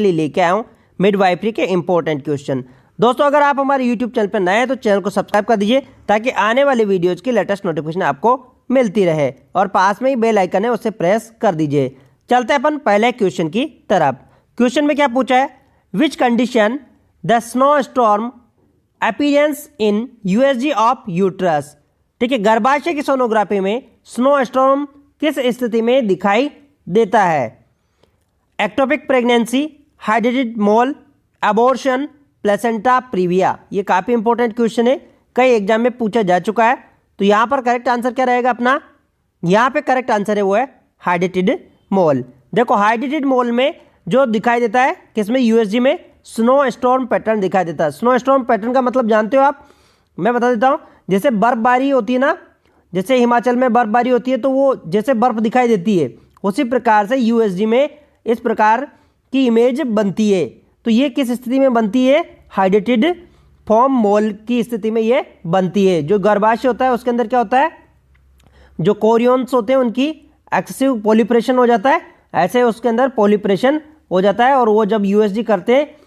लेके आया हूँ मिडवाइफरी के इंपॉर्टेंट क्वेश्चन। दोस्तों अगर आप हमारे यूट्यूब चैनल पर नए हैं तो चैनल को सब्सक्राइब कर दीजिए ताकि आने वाले वीडियोज़ की लेटेस्ट नोटिफिकेशन आपको मिलती रहे, और पास में ही बेल आइकन है उसे प्रेस कर दीजिए। चलते हैं अपन पहले क्वेश्चन की तरफ। क्वेश्चन में क्या पूछा है, which condition the snow storm appearance in USG of uterus. ठीक है, गर्भाशय की सोनोग्राफी में स्नो स्टॉर्म किस स्थिति में दिखाई देता है। एक्टोपिक प्रेगनेंसी, हाइड्रेटेड मोल, अबॉर्शन, प्लेसेंटा प्रीविया। ये काफ़ी इंपॉर्टेंट क्वेश्चन है, कई एग्जाम में पूछा जा चुका है। तो यहाँ पर करेक्ट आंसर क्या रहेगा अपना, यहाँ पे करेक्ट आंसर है वो है हाइड्रेटेड मोल। देखो हाइड्रेटेड मोल में जो दिखाई देता है किसमें, यूएसजी में स्नो स्टॉर्म पैटर्न दिखाई देता है। स्नो स्टॉर्म पैटर्न का मतलब जानते हो आप, मैं बता देता हूँ। जैसे बर्फबारी होती है ना, जैसे हिमाचल में बर्फबारी होती है तो वो जैसे बर्फ दिखाई देती है, उसी प्रकार से यूएसजी में इस प्रकार की इमेज बनती है। तो ये किस स्थिति में बनती है, हाइड्रेटेड फॉर्म मोल की स्थिति में ये बनती है। जो गर्भाशय होता है उसके अंदर क्या होता है, जो कोरियन्स होते हैं उनकी एक्सेसिव पॉलिपरेशन हो जाता है, ऐसे उसके अंदर पॉलिपरेशन हो जाता है, और वो जब यूएसजी करते हैं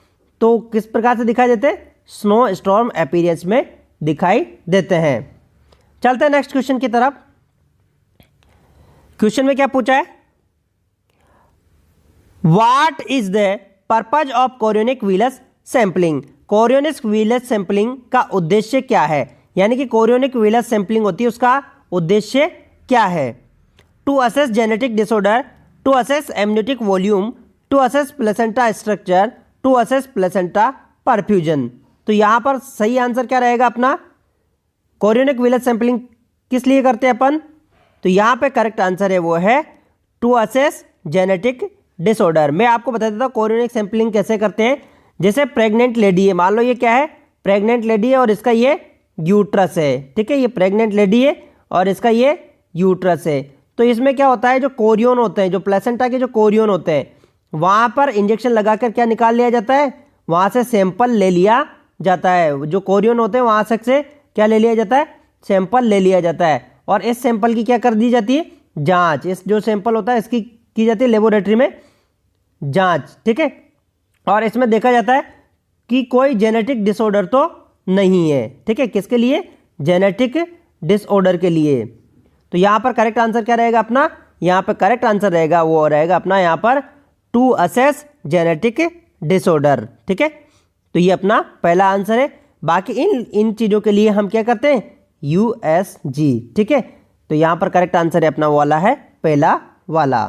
तो किस प्रकार से दिखाई देते हैं, स्नो स्टॉर्म अपीयरेंस में दिखाई देते हैं। चलते हैं नेक्स्ट क्वेश्चन की तरफ। क्वेश्चन में क्या पूछा है, what is the purpose of chorionic villus sampling. Chorionic villus sampling का उद्देश्य क्या है, यानी कि कोरियोनिक विलस सैंपलिंग होती है उसका उद्देश्य क्या है। To assess genetic disorder, to assess amniotic volume, to assess placenta structure, to assess placenta perfusion. तो यहां पर सही आंसर क्या रहेगा अपना, कोरियोनिक विलस सैंपलिंग किस लिए करते हैं अपन, तो यहां पे करेक्ट आंसर है वो है टू असेस जेनेटिक डिसऑर्डर। मैं आपको बता देता हूं कोरियोनिक सैंपलिंग कैसे करते हैं। जैसे प्रेग्नेंट लेडी है, मान लो ये क्या है, प्रेग्नेंट लेडी है और इसका ये यूट्रस है। ठीक है, ये प्रेग्नेंट लेडी है और इसका ये यूट्रस है। तो इसमें क्या होता है, जो कोरियन होते हैं, जो प्लेसेंटा के जो कोरियन होते हैं, वहां पर इंजेक्शन लगाकर क्या निकाल लिया जाता है, वहां से सैंपल ले लिया जाता है। जो कोरियन होते हैं वहां से क्या ले लिया जाता है, सैंपल ले लिया जाता है, और इस सैंपल की क्या कर दी जाती है, जांच। इस जो सैंपल होता है इसकी की जाती है लेबोरेटरी में जांच। ठीक है, और इसमें देखा जाता है कि कोई जेनेटिक डिसऑर्डर तो नहीं है। ठीक है, किसके लिए, जेनेटिक डिसऑर्डर के लिए। तो यहां पर करेक्ट आंसर क्या रहेगा अपना, यहां पर करेक्ट आंसर रहेगा वो रहेगा अपना यहां पर टू असेस जेनेटिक डिसऑर्डर। ठीक है, तो ये अपना पहला आंसर है। बाकी इन चीजों के लिए हम क्या करते हैं, यूएसजी। ठीक है, तो यहां पर करेक्ट आंसर है अपना वाला है पहला वाला।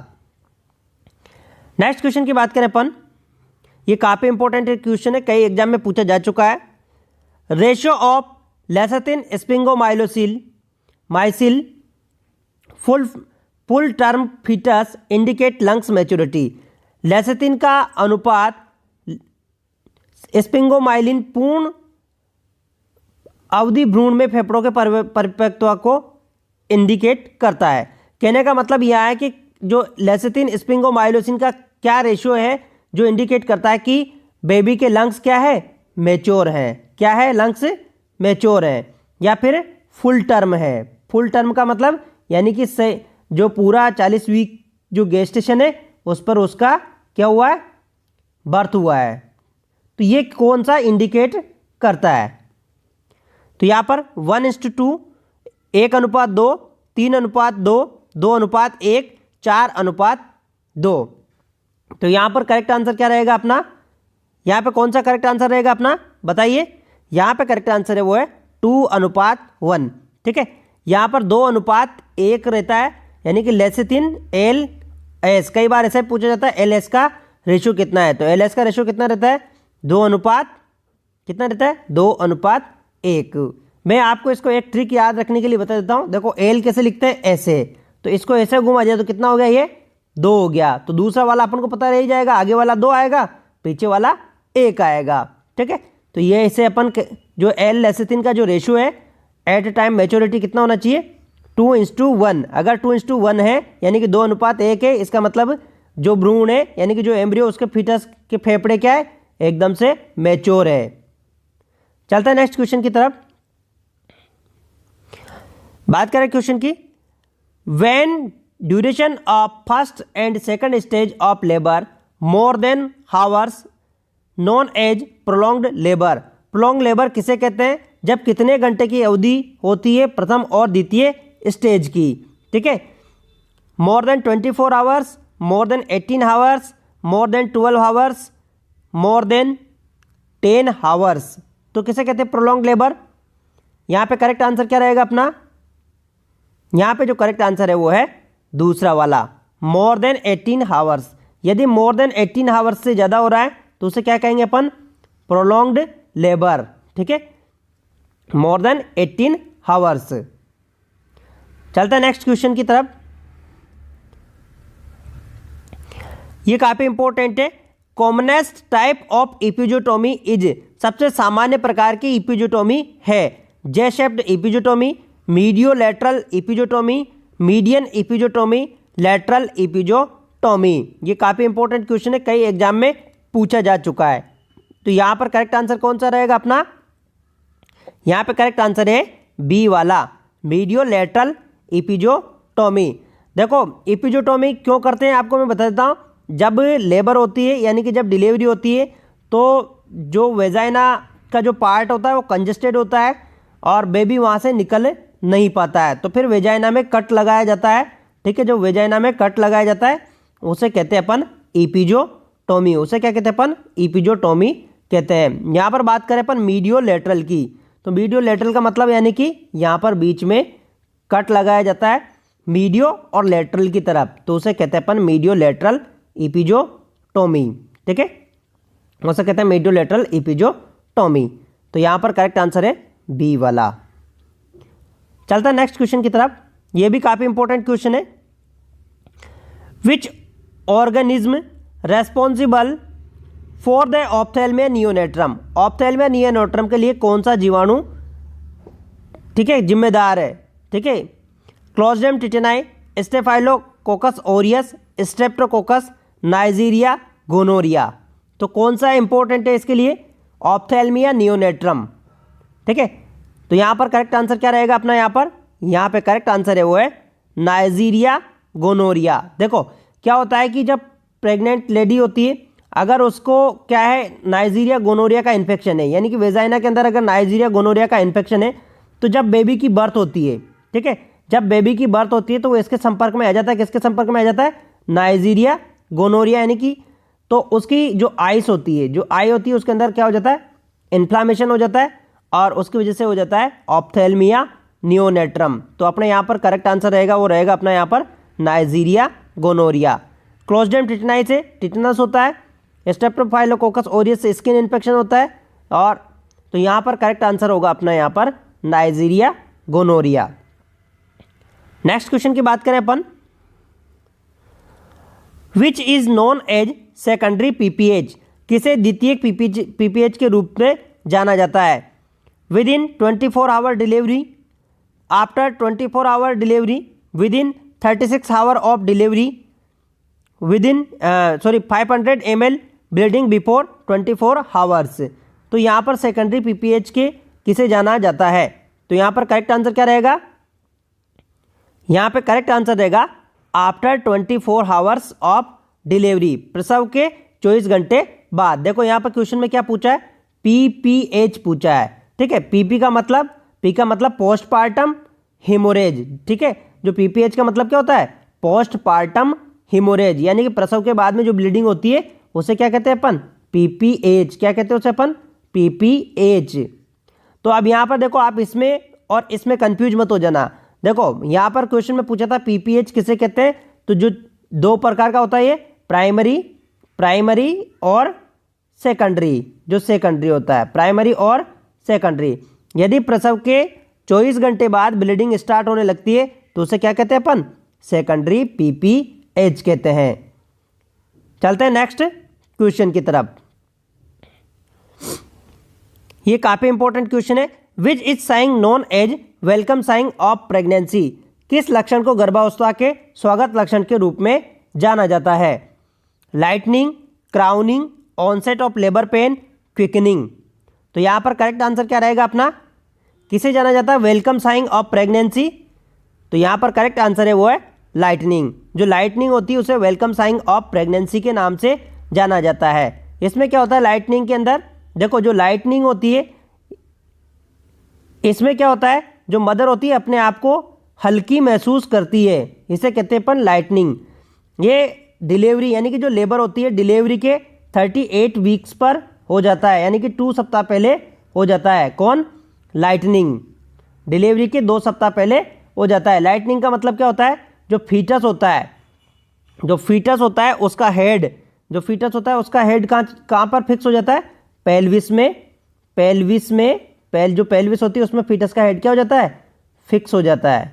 नेक्स्ट क्वेश्चन की बात करें अपन, ये काफी इंपॉर्टेंट क्वेश्चन है, कई एग्जाम में पूछा जा चुका है। Ratio of lecithin sphingomyelin full term fetus indicate lungs maturity. Lecithin का अनुपात स्पिंगोमाइलिन पूर्ण अवधि भ्रूण में फेफड़ों के परिपक्वता को इंडिकेट करता है। कहने का मतलब यह है कि जो लेसेथिन स्पिंगोमाइलोसिन का क्या रेशियो है जो इंडिकेट करता है कि बेबी के लंग्स क्या है, मैच्योर है। क्या है, लंग्स मैच्योर है या फिर फुल टर्म है। फुल टर्म का मतलब यानी कि जो पूरा 40 वीक जो गेस्टेशन है उस पर उसका क्या हुआ है, बर्थ हुआ है। तो ये कौन सा इंडिकेट करता है, तो यहां पर 1:2, 1:2, 3:2, 2:1, 4:2। तो यहां पर करेक्ट आंसर क्या रहेगा अपना, यहां पे कौन सा करेक्ट आंसर रहेगा अपना बताइए। यहां पे करेक्ट आंसर है वो है 2:1। ठीक है, यहां पर 2:1 रहता है, यानी कि लेसेथिन एल एस। कई बार ऐसे पूछा जाता है एल एस का रेशियो कितना है, तो एल एस का रेशियो कितना रहता है, 2:1 कितना रहता है, 2:1। मैं आपको इसको एक ट्रिक याद रखने के लिए बता देता हूं। देखो एल कैसे लिखते हैं, ऐसे, तो इसको ऐसे घुमा जाए तो कितना हो गया, ये 2 हो गया। तो दूसरा वाला अपन को पता रह जाएगा, आगे वाला 2 आएगा, पीछे वाला 1 आएगा। ठीक है, तो ये ऐसे अपन जो एल लेसेथिन का जो रेशियो है एट टाइम मैच्योरिटी कितना होना चाहिए, 2:1। अगर 2:1 है यानी कि 2:1 है, इसका मतलब जो भ्रूण है यानी कि जो एम्ब्रियो उसके फीटस के फेफड़े क्या है, एकदम से मैच्योर है। चलता है नेक्स्ट क्वेश्चन की तरफ। बात करें क्वेश्चन की, when duration of first and second stage of labour more than hours known as prolonged labour. Prolong labour किसे कहते हैं? जब कितने घंटे की अवधि होती है प्रथम और द्वितीय स्टेज की। ठीक है, more than 24 hours, more than 18 hours, more than 12 hours, more than 10 hours, तो किसे कहते हैं? Prolong labour. यहाँ पे करेक्ट आंसर क्या रहेगा अपना? यहाँ पे जो करेक्ट आंसर है वो है दूसरा वाला, मोर देन 18 आवर्स। यदि मोर देन 18 आवर्स से ज़्यादा हो रहा है तो उसे क्या कहेंगे अपन? Prolonged labour. ठीक है, मोर देन 18 आवर्स। चलते हैं नेक्स्ट क्वेश्चन की तरफ। ये काफी इंपॉर्टेंट है। कॉमनेस्ट टाइप ऑफ इपिजोटोमी इज, सबसे सामान्य प्रकार की इपिजोटोमी है जे शेप्ड इपिजोटोमी, मीडियोलैटरल इपिजोटोमी, मीडियन इपिजोटोमी, लैटरल इपिजोटोमी। ये काफी इंपॉर्टेंट क्वेश्चन है, कई एग्जाम में पूछा जा चुका है। तो यहां पर करेक्ट आंसर कौन सा रहेगा अपना? यहां पे करेक्ट आंसर है बी वाला, मीडियोलैटरल इपिजोटोमी। देखो इपिजोटोमी क्यों करते हैं आपको मैं बता देता हूं। जब लेबर होती है यानी कि जब डिलीवरी होती है तो जो वेजाइना का जो पार्ट होता है वो कंजेस्टेड होता है और बेबी वहाँ से निकल नहीं पाता है, तो फिर वेजाइना में कट लगाया जाता है। ठीक है, जो वेजाइना में कट लगाया जाता है उसे कहते हैं अपन इपिजोटोमी। उसे क्या कहते हैं अपन? इपिजोटोमी कहते हैं। यहाँ पर बात करें अपन मीडियोलैटरल की, तो मीडियोलैटरल का मतलब यानी कि यहाँ पर बीच में कट लगाया जाता है मीडियो और लैटरल की तरफ, तो उसे कहते हैं अपन मीडियोलैटरल इपिजोटोमी। ठीक है, उसे कहते हैं मीडियोलैटरल इपिजोटोमी। तो यहां पर करेक्ट आंसर है बी वाला। चलता है नेक्स्ट क्वेश्चन की तरफ। यह भी काफी इंपॉर्टेंट क्वेश्चन है। Which organism responsible for the ophthalmia neonatorum, ophthalmia neonatorum के लिए कौन सा जीवाणु ठीक है जिम्मेदार है? ठीक है, Clostridium tetani, Staphylococcus aureus, Streptococcus, Neisseria, gonorrhoeae. तो कौन सा इंपॉर्टेंट है इसके लिए? Ophthalmia neonatorum. ठीक है, तो यहां पर करेक्ट आंसर क्या रहेगा अपना? यहां पे करेक्ट आंसर है वो है नाइजीरिया गोनोरिया। देखो क्या होता है कि जब प्रेग्नेंट लेडी होती है अगर उसको क्या है नाइजीरिया गोनोरिया का इन्फेक्शन है, यानी कि वेजाइना के अंदर अगर नाइजीरिया गोनोरिया का इन्फेक्शन है, तो जब बेबी की बर्थ होती है, ठीक है, जब बेबी की बर्थ होती है तो वो इसके संपर्क में आ जाता है। किसके संपर्क में आ जाता है? नाइजीरिया गोनोरिया, यानी कि तो उसकी जो आइस होती है, जो आई होती है उसके अंदर क्या हो जाता है? इन्फ्लामेशन हो जाता है और उसकी वजह से हो जाता है ऑप्थेल्मिया नियोनेट्रम। तो अपने यहाँ पर करेक्ट आंसर रहेगा वो रहेगा अपना यहाँ पर नाइजीरिया गोनोरिया। क्लोस्ट्रिडियम टिटेनाई से टिटेनस होता है, स्ट्रेप्टोफाइलोकोकस ओरियस से स्किन इन्फेक्शन होता है, और तो यहाँ पर करेक्ट आंसर होगा अपना यहाँ पर नाइजीरिया गोनोरिया। नेक्स्ट क्वेश्चन की बात करें अपन। Which is known as secondary PPH, किसे द्वितीयक पीपीएच के रूप में जाना जाता है? Within 24 hour delivery, after 24 hour delivery, within 36 hour of delivery, within 500 ml bleeding before 24 hours. तो यहाँ पर सेकेंडरी पीपीएच के किसे जाना जाता है? तो यहाँ पर करेक्ट आंसर क्या रहेगा? यहाँ पे करेक्ट आंसर रहेगा आफ्टर 24 आवर्स ऑफ डिलीवरी, प्रसव के 24 घंटे बाद। देखो यहाँ पर क्वेश्चन में क्या पूछा है? पीपीएच पूछा है। ठीक है, पी का मतलब पोस्टपार्टम हिमोरेज। ठीक है, जो पीपीएच का मतलब क्या होता है? पोस्टपार्टम हिमोरेज, यानी कि प्रसव के बाद में जो ब्लीडिंग होती है उसे क्या कहते हैं अपन? पीपीएच। क्या कहते हैं उसे अपन? पीपीएच। तो अब यहाँ पर देखो आप इसमें और इसमें कंफ्यूज मत हो जाना। देखो यहाँ पर क्वेश्चन में पूछा था पीपीएच किसे कहते हैं, तो जो दो प्रकार का होता है ये प्राइमरी और सेकेंडरी, जो सेकेंडरी होता है प्राइमरी और सेकेंडरी। यदि प्रसव के 24 घंटे बाद ब्लीडिंग स्टार्ट होने लगती है तो उसे क्या कहते हैं अपन? सेकेंडरी पीपीएच कहते हैं। चलते हैं नेक्स्ट क्वेश्चन की तरफ। ये काफी इंपॉर्टेंट क्वेश्चन है। Which is sign known as welcome sign of pregnancy, किस लक्षण को गर्भावस्था के स्वागत लक्षण के रूप में जाना जाता है? Lightening, crowning, onset of labour pain, quickening. तो यहां पर करेक्ट आंसर क्या रहेगा अपना? किसे जाना जाता है? Welcome sign of pregnancy. तो यहां पर करेक्ट आंसर है वो है लाइटनिंग। जो लाइटनिंग होती है उसे वेलकम साइन ऑफ प्रेगनेंसी के नाम से जाना जाता है। इसमें क्या होता है लाइटनिंग के अंदर, देखो जो लाइटनिंग होती है इसमें क्या होता है, जो मदर होती है अपने आप को हल्की महसूस करती है, इसे कहते हैं अपन लाइटनिंग। ये डिलीवरी यानी कि जो लेबर होती है डिलीवरी के 38 वीक्स पर हो जाता है, यानी कि 2 सप्ताह पहले हो जाता है। कौन? लाइटनिंग। डिलीवरी के 2 सप्ताह पहले हो जाता है। लाइटनिंग का मतलब क्या होता है, जो फीटस होता है, जो फीटस होता है उसका हेड, जो फीटस होता है उसका हेड कहाँ पर फिक्स हो जाता है? पेल्विस में। पेल्विस में जो पेल्विस होती है उसमें फीटस का हेड क्या हो जाता है? फिक्स हो जाता है।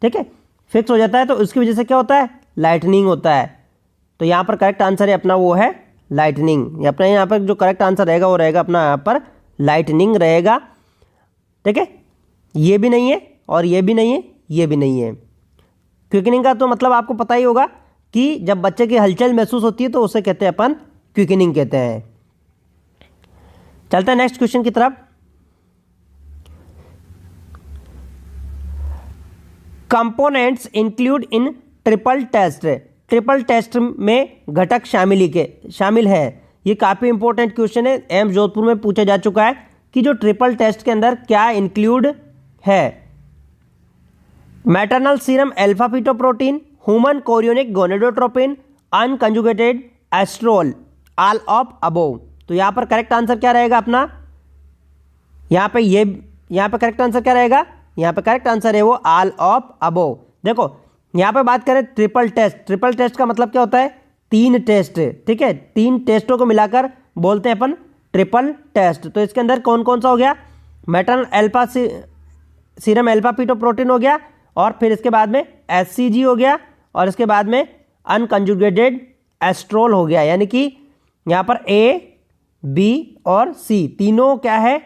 ठीक है, फिक्स हो जाता है, तो उसकी वजह से क्या होता है? लाइटनिंग होता है। तो यहाँ पर करेक्ट आंसर है अपना वो है लाइटनिंग। अपना यहाँ पर जो करेक्ट आंसर रहेगा वो रहेगा अपना यहाँ पर लाइटनिंग रहेगा। ठीक है, ये भी नहीं है और ये भी नहीं है, ये भी नहीं है। क्विकनिंग का तो मतलब आपको पता ही होगा कि जब बच्चे की हलचल महसूस होती है तो उसे कहते हैं अपन क्विकनिंग कहते हैं। चलते हैं नेक्स्ट क्वेश्चन की तरफ। Components include in triple test. Triple test में घटक शामिल है। ये काफ़ी इंपॉर्टेंट क्वेश्चन है, एम्स जोधपुर में पूछा जा चुका है कि जो ट्रिपल टेस्ट के अंदर क्या इंक्लूड है। Maternal serum alpha fetoprotein, human chorionic gonadotropin, unconjugated estriol, all of above. तो यहाँ पर करेक्ट आंसर क्या रहेगा अपना? यहाँ पे करेक्ट आंसर क्या रहेगा? यहाँ पे करेक्ट आंसर है वो ऑल ऑफ अबोव। देखो यहाँ पे बात करें ट्रिपल टेस्ट, ट्रिपल टेस्ट का मतलब क्या होता है? 3 टेस्ट। ठीक है, 3 टेस्टों को मिलाकर बोलते हैं अपन ट्रिपल टेस्ट। तो इसके अंदर कौन कौन सा हो गया? मैटरनल सीरम अल्फा फीटोप्रोटीन हो गया, और फिर इसके बाद में HCG हो गया, और इसके बाद में अनकंजुगेटेड एस्ट्रोल हो गया। यानी कि यहाँ पर A, B और C तीनों क्या है?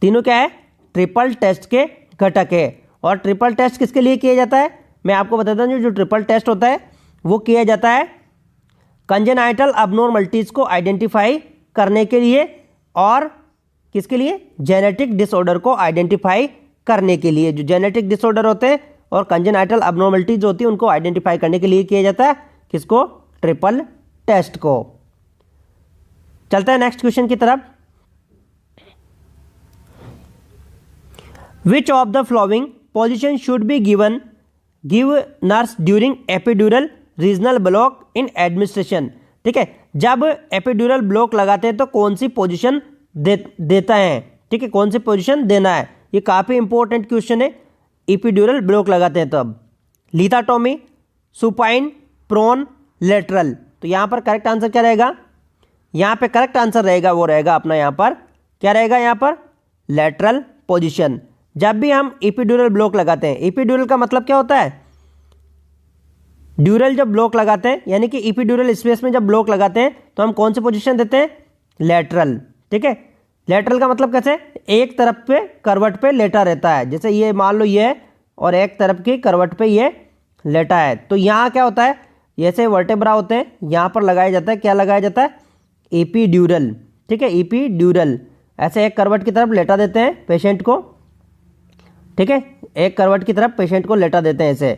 तीनों क्या है? ट्रिपल टेस्ट के घटक है। और ट्रिपल टेस्ट किसके लिए किया जाता है? मैं आपको बताता हूँ। जो ट्रिपल टेस्ट होता है वो किया जाता है कंजेनाइटल अबनॉर्मलिटीज को आइडेंटिफाई करने के लिए, और किसके लिए? जेनेटिक डिसऑर्डर को आइडेंटिफाई करने के लिए। जो जेनेटिक डिसऑर्डर होते हैं और कंजेनाइटल अबनॉर्मलिटीज होती है उनको आइडेंटिफाई करने के लिए किया जाता है। किसको? ट्रिपल टेस्ट को। चलते हैं नेक्स्ट क्वेश्चन की तरफ। विच of the flowing position should be give nurse during epidural regional block in administration. ठीक है, जब एपिड्यूरल ब्लॉक लगाते हैं तो कौन सी पोजीशन देता है? ठीक है, कौन सी पोजीशन देना है? ये काफ़ी इंपॉर्टेंट क्वेश्चन है। एपिड्यूरल ब्लॉक लगाते हैं तब लिथाटोमी, सुपाइन, प्रोन, लेटरल। तो यहाँ पर करेक्ट आंसर क्या रहेगा? यहाँ पे करेक्ट आंसर रहेगा वो रहेगा अपना यहाँ पर क्या रहेगा? यहाँ पर लेटरल पोजीशन। जब भी हम एपिड्यूरल ब्लॉक लगाते हैं, एपिड्यूरल का मतलब क्या होता है? ड्यूरल जब ब्लॉक लगाते हैं यानी कि एपिड्यूरल स्पेस में जब ब्लॉक लगाते हैं तो हम कौन सी पोजीशन देते हैं? लेटरल। ठीक है, लेटरल का मतलब कैसे? एक तरफ पे करवट पे लेटा रहता है। जैसे ये मान लो ये है और एक तरफ की करवट पे ये लेटा है। तो यहाँ क्या होता है? जैसे वर्टेब्रा होते हैं यहाँ पर लगाया जाता है। क्या लगाया जाता है? एपिड्यूरल। ठीक है, एपिड्यूरल। ऐसे एक करवट की तरफ लेटा देते हैं पेशेंट को। ठीक है, एक करवट की तरफ पेशेंट को लेटा देते हैं ऐसे।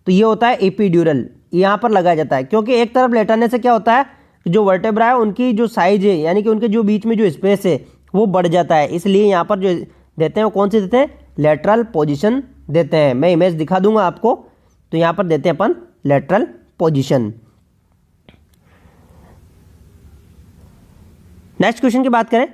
तो ये होता है एपिड्यूरल, यहाँ पर लगाया जाता है। क्योंकि एक तरफ लेटाने से क्या होता है? जो वर्टेब्रा है उनकी जो साइज है यानी कि उनके जो बीच में जो स्पेस है वो बढ़ जाता है। इसलिए यहाँ पर जो देते हैं वो कौन सी देते हैं? लेटरल पोजीशन देते हैं। मैं इमेज दिखा दूंगा आपको। तो यहाँ पर देते हैं अपन लेटरल पोजीशन। नेक्स्ट क्वेश्चन की बात करें।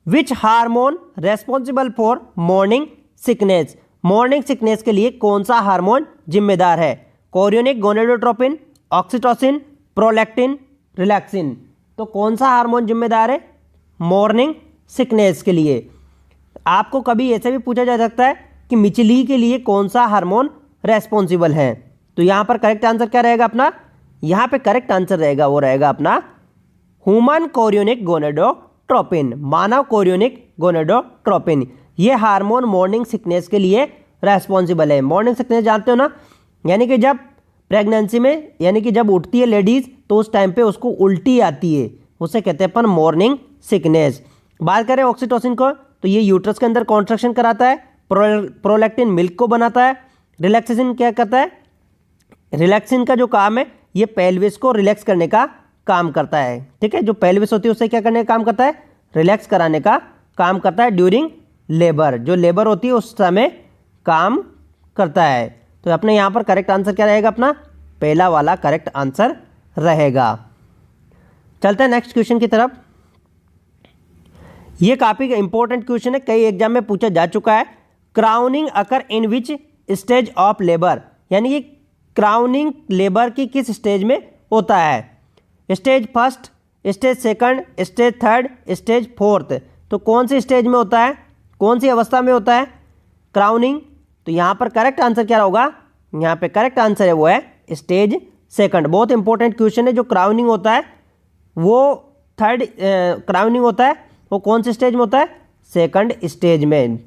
Which hormone responsible for morning sickness? Morning sickness के लिए कौन सा हार्मोन जिम्मेदार है? Chorionic gonadotropin, oxytocin, prolactin, relaxin. तो कौन सा हार्मोन जिम्मेदार है मॉर्निंग सिकनेस के लिए? आपको कभी ऐसे भी पूछा जा सकता है कि मिचली के लिए कौन सा हार्मोन रेस्पॉन्सिबल है? तो यहाँ पर करेक्ट आंसर क्या रहेगा अपना? यहाँ पे करेक्ट आंसर रहेगा वो रहेगा अपना ह्यूमन कोरियोनिक गोनेडोट्रोपिन, मानव कोरियोनिक गोनेडोट्रोपिन। ये हार्मोन मॉर्निंग सिकनेस के लिए रेस्पॉन्सिबल है। मॉर्निंग सिकनेस जानते हो ना, यानी कि जब प्रेगनेंसी में यानी कि जब उठती है लेडीज तो उस टाइम पे उसको उल्टी आती है, उसे कहते हैं अपन मॉर्निंग सिकनेस। बात करें ऑक्सीटोसिन को तो ये यूट्रस के अंदर कॉन्ट्रैक्शन कराता है। प्रोलैक्टिन मिल्क को बनाता है। रिलैक्सेशन क्या करता है? रिलैक्सिन का जो काम है ये पेल्विस को रिलैक्स करने का काम करता है। ठीक है, जो पेल्विस होती है उससे क्या करने का काम करता है, रिलैक्स कराने का काम करता है ड्यूरिंग लेबर, जो लेबर होती है उस समय काम करता है। तो अपने यहाँ पर करेक्ट आंसर क्या रहेगा, अपना पहला वाला करेक्ट आंसर रहेगा। चलते हैं नेक्स्ट क्वेश्चन की तरफ। ये काफी इंपॉर्टेंट क्वेश्चन है, कई एग्जाम में पूछा जा चुका है। Crowning occur in which stage of labour, यानी कि क्राउनिंग लेबर की किस स्टेज में होता है, stage first, stage second, stage third, stage fourth. तो कौन सी स्टेज में होता है, कौन सी अवस्था में होता है क्राउनिंग। तो यहाँ पर करेक्ट आंसर क्या होगा, यहाँ पे करेक्ट आंसर है वो है स्टेज सेकंड। बहुत इंपॉर्टेंट क्वेश्चन है। जो क्राउनिंग होता है वो थर्ड, क्राउनिंग होता है वो कौन सी स्टेज में होता है, सेकंड स्टेज में।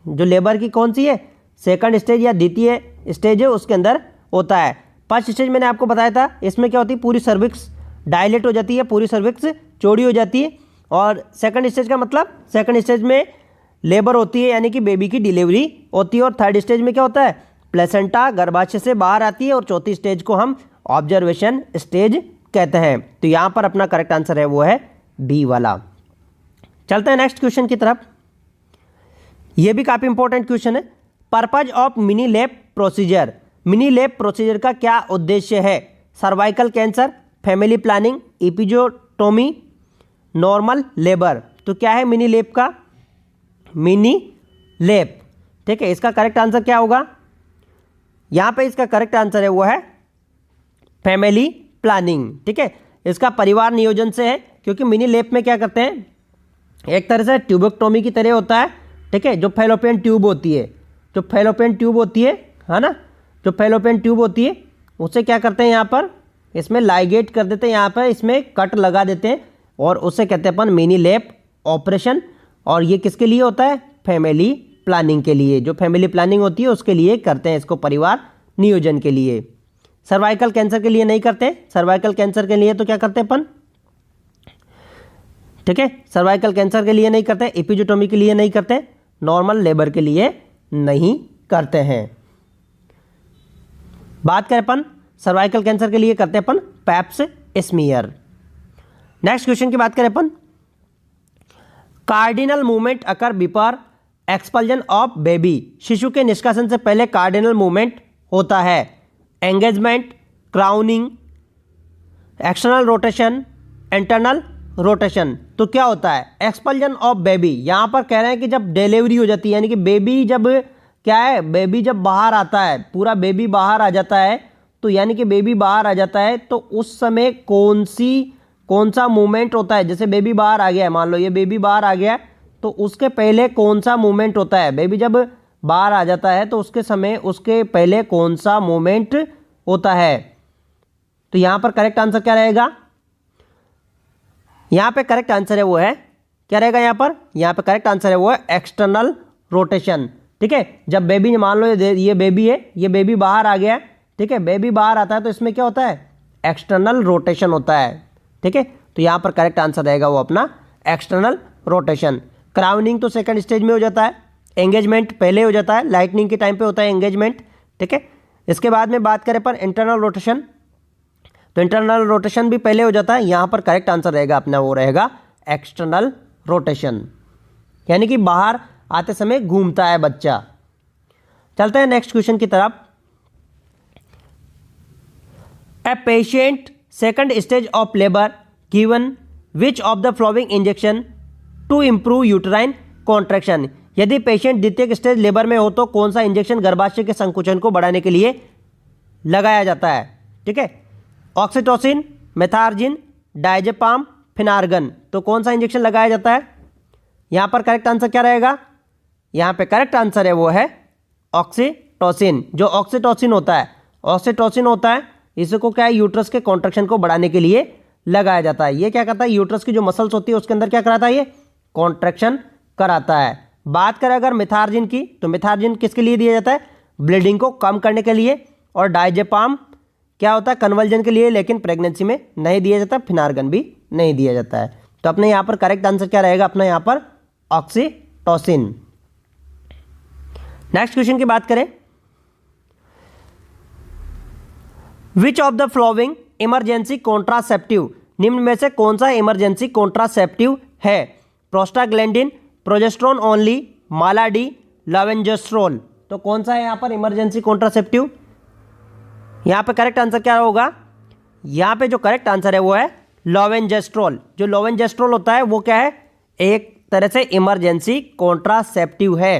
जो लेबर की कौन सी है, सेकंड स्टेज या द्वितीय स्टेज है उसके अंदर होता है। फर्स्ट स्टेज मैंने आपको बताया था, इसमें क्या होती है, पूरी सर्विक्स डायलेट हो जाती है, पूरी सर्विक्स चौड़ी हो जाती है। और सेकंड स्टेज का मतलब, सेकंड स्टेज में लेबर होती है यानी कि बेबी की डिलीवरी होती है। और थर्ड स्टेज में क्या होता है, प्लेसेंटा गर्भाशय से बाहर आती है। और चौथी स्टेज को हम ऑब्जर्वेशन स्टेज कहते हैं। तो यहाँ पर अपना करेक्ट आंसर है वो है बी वाला। चलते हैं नेक्स्ट क्वेश्चन की तरफ। ये भी काफ़ी इंपॉर्टेंट क्वेश्चन है। Purpose of mini lab procedure, mini lab procedure का क्या उद्देश्य है, cervical cancer, family planning, एपिजोटोमी, normal labour. तो क्या है मिनी लैब का, मिनी लैब। ठीक है, इसका करेक्ट आंसर क्या होगा, यहाँ पे इसका करेक्ट आंसर है वो है फैमिली प्लानिंग। ठीक है, इसका परिवार नियोजन से है, क्योंकि मिनी लैब में क्या करते हैं, एक तरह से ट्यूबेक्टोमी की तरह होता है। ठीक है, जो फैलोपियन ट्यूब होती है, जो फैलोपियन ट्यूब होती है ना, जो फैलोपियन ट्यूब होती है उससे क्या करते हैं, यहाँ पर इसमें लाइगेट कर देते हैं, यहाँ पर इसमें कट लगा देते हैं और उससे कहते हैं अपन मिनी लैब ऑपरेशन। और ये किसके लिए होता है, फैमिली प्लानिंग के लिए। जो फैमिली प्लानिंग होती है उसके लिए करते हैं इसको, परिवार नियोजन के लिए। सर्वाइकल कैंसर के लिए नहीं करते, सर्वाइकल कैंसर के लिए तो क्या करते हैं अपन, ठीक है, सर्वाइकल कैंसर के लिए नहीं करते, एपिजोटोमी के लिए नहीं करते, नॉर्मल लेबर के लिए नहीं करते हैं। बात करें अपन सर्वाइकल कैंसर के लिए करते हैं अपन पैप्स स्मीयर। नेक्स्ट क्वेश्चन की बात करें अपन, cardinal movement occur before expulsion of baby, शिशु के निष्कासन से पहले कार्डिनल मूवमेंट होता है, engagement, crowning, external rotation, internal rotation. तो क्या होता है एक्सपल्जन ऑफ बेबी, यहां पर कह रहे हैं कि जब डिलीवरी हो जाती है, यानी कि बेबी जब क्या है, बेबी जब बाहर आता है, पूरा बेबी बाहर आ जाता है, तो यानी कि बेबी बाहर आ जाता है तो उस समय कौन सा मूवमेंट होता है। जैसे बेबी बाहर आ गया है, मान लो ये बेबी बाहर आ गया, तो उसके पहले कौन सा मूवमेंट होता है, बेबी जब बाहर आ जाता है तो उसके समय उसके पहले कौन सा मूवमेंट होता है। तो यहां पर करेक्ट आंसर क्या रहेगा, यहां पे करेक्ट आंसर है वो है, क्या रहेगा यहां पर करेक्ट आंसर है वो है एक्सटर्नल रोटेशन। ठीक है, जब बेबी, मान लो ये बेबी है, ये बेबी बाहर आ गया, ठीक है, बेबी बाहर आता है तो इसमें क्या होता है, एक्सटर्नल रोटेशन होता है। ठीक है, तो यहां पर करेक्ट आंसर रहेगा वो अपना एक्सटर्नल रोटेशन। क्राउनिंग तो सेकंड स्टेज में हो जाता है, एंगेजमेंट पहले हो जाता है, लाइटनिंग के टाइम पे होता है एंगेजमेंट। ठीक है, इसके बाद में बात करें पर इंटरनल रोटेशन, तो इंटरनल रोटेशन भी पहले हो जाता है। यहां पर करेक्ट आंसर रहेगा अपना वो रहेगा एक्सटर्नल रोटेशन, यानी कि बाहर आते समय घूमता है बच्चा। चलते हैं नेक्स्ट क्वेश्चन की तरफ। A patient second stage of labour given which of the following injection to improve uterine contraction, यदि पेशेंट द्वितीय स्टेज लेबर में हो तो कौन सा इंजेक्शन गर्भाशय के संकुचन को बढ़ाने के लिए लगाया जाता है। ठीक है, ऑक्सीटोसिन, मेथार्जिन, डायजेपाम, फिनार्गन। तो कौन सा इंजेक्शन लगाया जाता है, यहां पर करेक्ट आंसर क्या रहेगा, यहां पे करेक्ट आंसर है वो है ऑक्सीटोसिन। जो ऑक्सीटोसिन होता है इसको क्या है, यूट्रस के कॉन्ट्रैक्शन को बढ़ाने के लिए लगाया जाता है। ये क्या करता है, यूट्रस की जो मसल्स होती है उसके अंदर क्या कराता है, ये कॉन्ट्रैक्शन कराता है। बात करें अगर मिथार्जिन की, तो मिथार्जिन किसके लिए दिया जाता है, ब्लीडिंग को कम करने के लिए। और डायजेपाम क्या होता है, कन्वर्जन के लिए, लेकिन प्रेगनेंसी में नहीं दिया जाता। फिनार्गन भी नहीं दिया जाता है। तो अपने यहां पर करेक्ट आंसर क्या रहेगा, अपना यहां पर ऑक्सीटोसिन। नेक्स्ट क्वेश्चन की बात करें, विच of the flowing emergency contraceptive निम्न में से कौन सा इमरजेंसी कॉन्ट्रासेप्टिव है? Prostaglandin, progesterone only, मालाडी, लेवेंजुस्ट्रोल। तो कौन सा है यहाँ पर इमरजेंसी कॉन्ट्रासेप्टिव? यहाँ पे करेक्ट आंसर क्या होगा? यहाँ पे जो करेक्ट आंसर है वो है लेवेंजुस्ट्रोल। जो लेवेंजुस्ट्रोल होता है वो क्या है? एक तरह से इमरजेंसी कॉन्ट्रासेप्टिव है।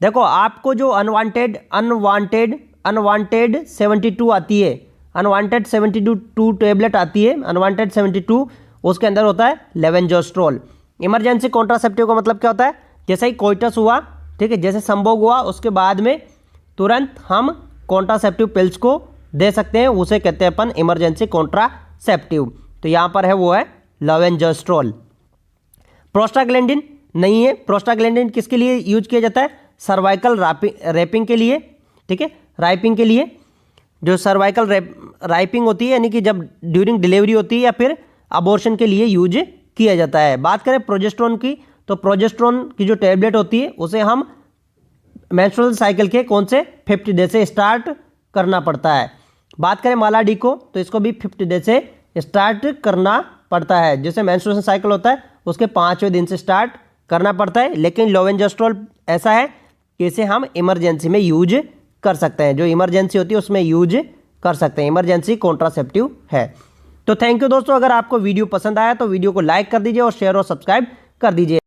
देखो आपको जो अनवांटेड 72 आती है, अनवांटेड 72 टेबलेट आती है, अनवांटेड 72, उसके अंदर होता है लेवेंजुस्ट्रोल। इमरजेंसी कॉन्ट्रासेप्टिव का मतलब क्या होता है? जैसे ही कोइटस हुआ, ठीक है, जैसे संभोग हुआ, उसके बाद में तुरंत हम कॉन्ट्रासेप्टिव पिल्स को दे सकते हैं, उसे कहते हैं अपन इमरजेंसी कॉन्ट्रासेप्टिव। तो यहाँ पर है वो है लेवेंजुस्ट्रोल। प्रोस्टाग्लैंडिन नहीं है। प्रोस्टाग्लैंडिन किसके लिए यूज किया जाता है? सर्वाइकल रैपिंग के लिए, ठीक है, राइपिंग के लिए। जो सर्वाइकल राइपिंग होती है यानी कि जब ड्यूरिंग डिलीवरी होती है या फिर अबॉर्शन के लिए यूज किया जाता है। बात करें प्रोजेस्टेरोन की, तो प्रोजेस्टेरोन की जो टैबलेट होती है उसे हम मेंस्ट्रुअल साइकिल के कौन से 50 डे से स्टार्ट करना पड़ता है। बात करें मालाडी को, तो इसको भी 50 डे से स्टार्ट करना पड़ता है। जैसे मेंस्ट्रुएशन साइकिल होता है उसके 5वें दिन से स्टार्ट करना पड़ता है। लेकिन लेवेंजुस्ट्रोल ऐसा है कि इसे हम इमरजेंसी में यूज कर सकते हैं, जो इमरजेंसी होती है उसमें यूज कर सकते हैं, इमरजेंसी कॉन्ट्रासेप्टिव है। तो थैंक यू दोस्तों, अगर आपको वीडियो पसंद आया तो वीडियो को लाइक कर दीजिए और शेयर और सब्सक्राइब कर दीजिए।